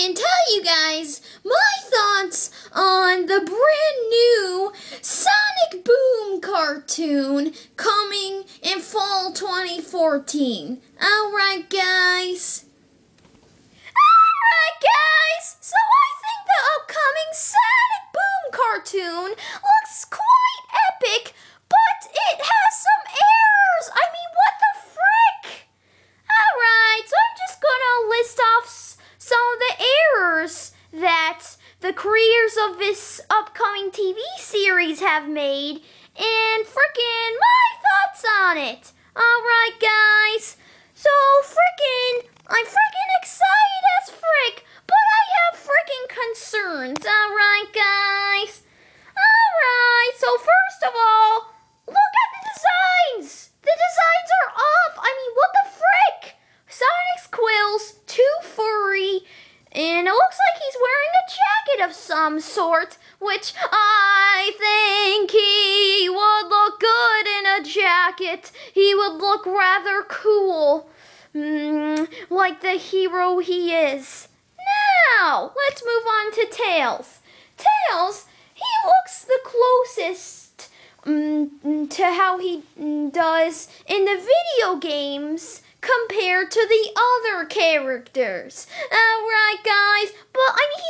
and tell you guys my thoughts on the brand new Sonic Boom cartoon coming in fall 2014. Alright guys, so I think the upcoming Sonic Boom cartoon looks quite epic, but it has some errors. I mean, what the frick? Alright, so I'm just gonna list off some of the errors that the creators of this upcoming TV series have made, and frickin' my thoughts on it. Alright guys, so I'm frickin' excited as frick, but I have frickin' concerns. Alright guys. Alright, so first of all, look at the designs. The designs are up. I mean, what the frick? Sonic's quills, too furry, and it looks like he's wearing a jacket of some sort, which I think he would look good in a jacket. He would look rather cool, like the hero he is. Now, let's move on to Tails. Tails, he looks the closest to how he does in the video games compared to the other characters. Alright guys, but I mean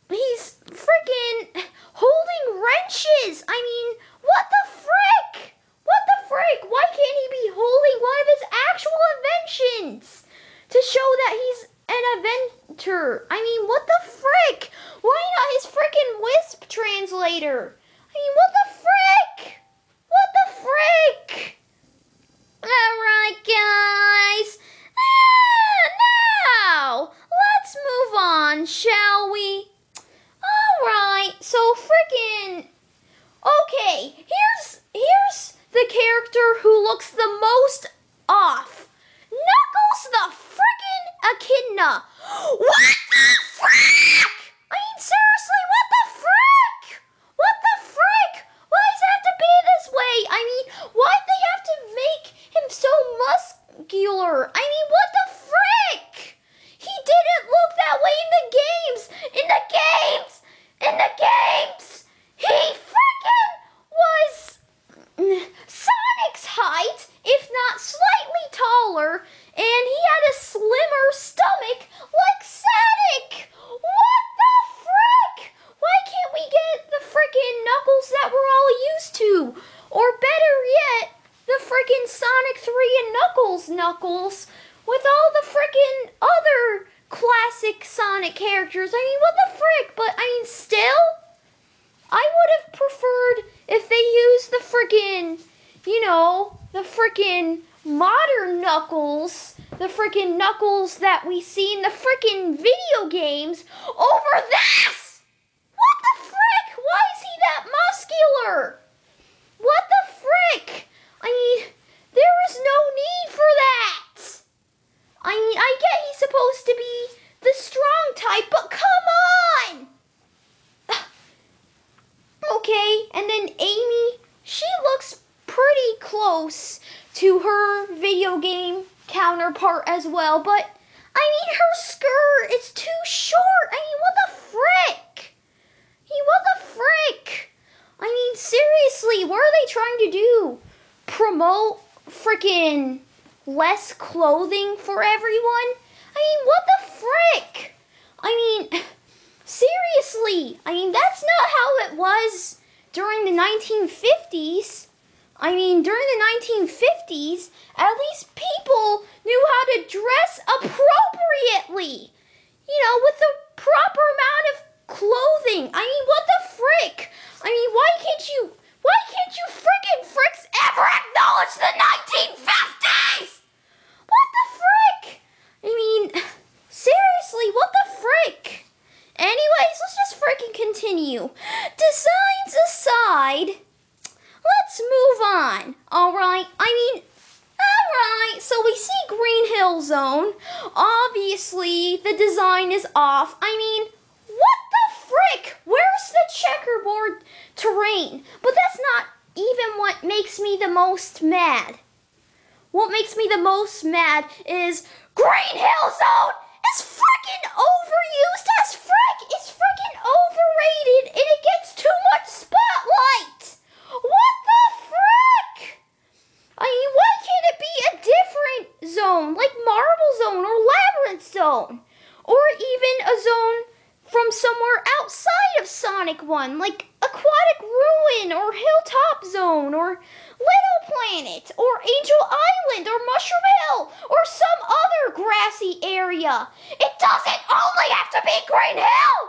he's freaking holding wrenches. I mean, what the frick? What the frick? Why can't he be holding one of his actual inventions to show that he's an inventor? I mean, what the frick? Why not his frickin' Wisp translator? I mean, what the frick? What the frick? Alright, guys. Now, let's move on, shall we? Alright, so frickin'... Okay, here's the character who looks the most off. Knuckles the frickin' Echidna. What the frick? I mean, seriously, what the frick? What the frick? Why does it have to be this way? I mean, why'd they have to make him so muscular? I mean, what the frick? He didn't look that way in the games. He frickin' was Sonic's height, if not slightly taller, and he had a slimmer stomach like Sonic. What the frick? Why can't we get the frickin' Knuckles that we're all used to? Or better yet, the frickin' Sonic 3 and Knuckles with all the frickin' other classic Sonic characters. I mean, what the frick? But I mean, still, I would have preferred if they used the frickin', the frickin' modern Knuckles, the frickin' Knuckles that we see in the frickin' video games over this! What the frick? Why is he that muscular? What the frick? I mean, there is no need for that. I mean, I get he's supposed to be the strong type, but come on! Okay, and then Amy, she looks pretty close to her video game counterpart as well, but I mean, her skirt is too short. I mean, what the frick? What the frick? I mean, seriously, what are they trying to do? Promote frickin' less clothing for everyone? I mean, what the frick? I mean, seriously, I mean, that's not how it was during the 1950s. I mean, during the 1950s, at least people knew how to dress appropriately. With the proper amount of clothing. I mean, what the frick? I mean, why can't you frickin' fricks ever acknowledge the 1950s? What the frick? I mean, seriously, what the frick? Anyways, let's just frickin' continue. Designs aside, let's move on, alright? Alright, so we see Green Hill Zone. Obviously, the design is off. I mean, what the frick? Where's the checkerboard terrain? But that's not even what makes me the most mad. What makes me the most mad is Green Hill Zone is frickin' overused as frick. It's freaking overrated and it gets too much spotlight. What the frick? I mean, why can't it be a different zone, like Marble Zone or Labyrinth Zone? Or even a zone from somewhere outside of Sonic 1, like Aquatic Ruin or Hilltop Zone or Little Planet or Angel Island or Mushroom Hill or some other grassy area. It doesn't only have to be Green Hill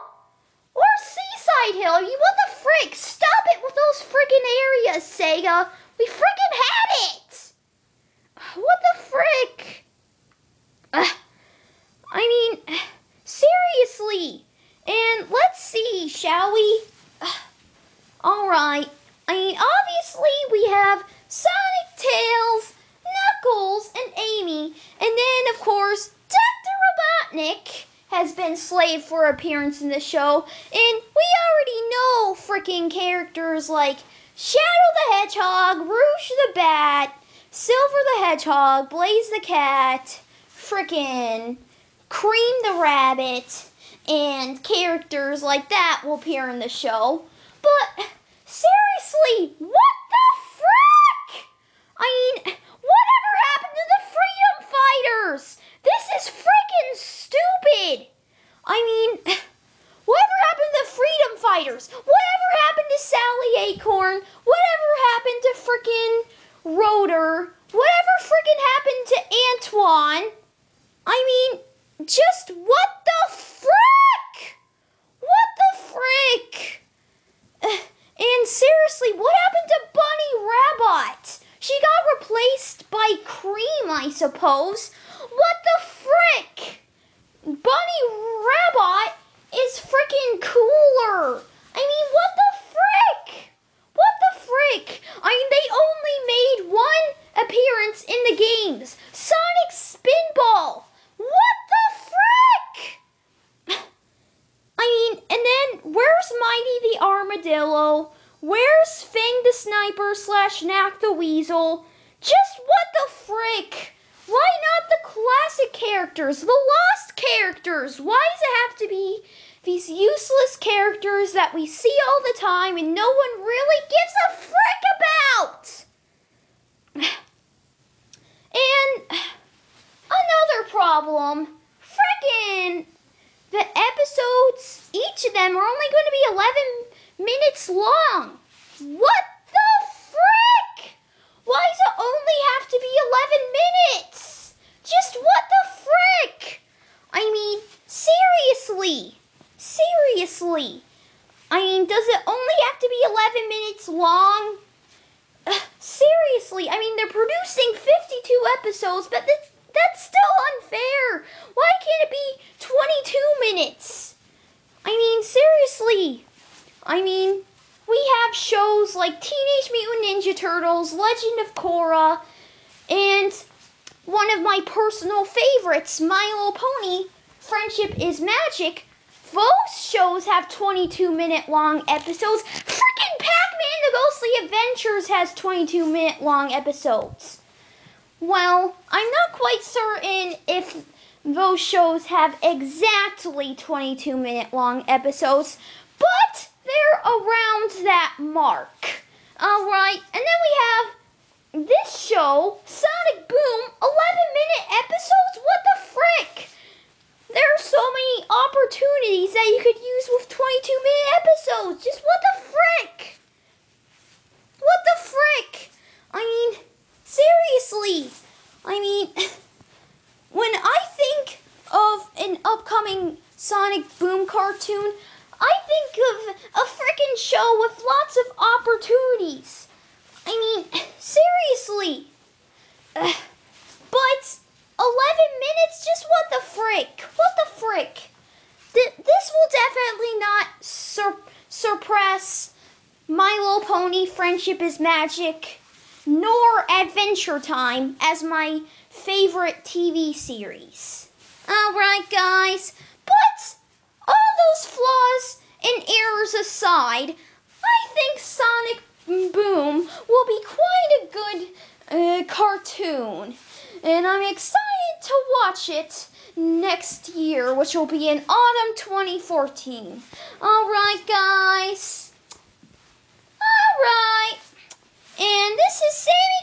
or Seaside Hill. I mean, what the frick? Stop it with those friggin' areas, Sega. We friggin' had it. What the frick? I mean, seriously. And let's see, shall we? Alright. I mean, obviously we have Sonic, Tails, Knuckles, and Amy. And then, of course, Dr. Robotnik has been slated for appearance in the show. And we already know freaking characters like Shadow the Hedgehog, Rouge the Bat, Silver the Hedgehog, Blaze the Cat, frickin' Cream the Rabbit, and characters like that will appear in the show. But seriously, what the frick? I mean, whatever happened to the Freedom Fighters? This is freaking stupid. I mean, whatever happened to the Freedom Fighters? Whatever happened to Sally Acorn? Whatever happened to frickin' Rotor? Whatever frickin' happened to Antoine? I mean, just what the frick? What the frick? And seriously, what happened to Bunny Rabbit? She got replaced by Cream, I suppose. What the frick? Bunny Rabbit is freaking cooler. I mean, what the frick? What the frick? I mean, they only made one appearance in the games. Sonic Spinball. What the frick? I mean, and then where's Mighty the Armadillo? Where's Fang the Sniper / Knack the Weasel? Just what the frick? Why not the classic characters, the lost characters? Why does it have to be these useless characters that we see all the time and no one really gives a frick about? And another problem, frickin' the episodes, each of them are only going to be 11 minutes long. What the frick? Why does it only have to be 11 minutes? Just what the frick? I mean, seriously. Seriously. I mean, does it only have to be 11 minutes long? Seriously. I mean, they're producing 52 episodes, but that's still unfair. Why can't it be 22 minutes? I mean, seriously. I mean, we have shows like Teenage Mutant Ninja Turtles, Legend of Korra, and one of my personal favorites, My Little Pony, Friendship is Magic. Both shows have 22-minute long episodes. Freaking Pac-Man The Ghostly Adventures has 22-minute long episodes. Well, I'm not quite certain if those shows have exactly 22-minute long episodes, but they're around that mark. Alright, and then we have this show, Sonic Boom, 11-minute episodes? What the frick? There are so many opportunities that you could use with 22-minute episodes. Just what the frick? What the frick? I mean, seriously. I mean, when I think of an upcoming Sonic Boom cartoon, I think of a frickin' show with lots of opportunities. I mean, seriously. But 11 minutes? Just what the frick? What the frick? This will definitely not surpass My Little Pony, Friendship is Magic, nor Adventure Time as my favorite TV series. Alright, guys. But all those flaws and errors aside, I think Sonic Boom will be quite a good cartoon. And I'm excited to watch it next year, which will be in autumn 2014. Alright, guys. Alright. And this is Sammy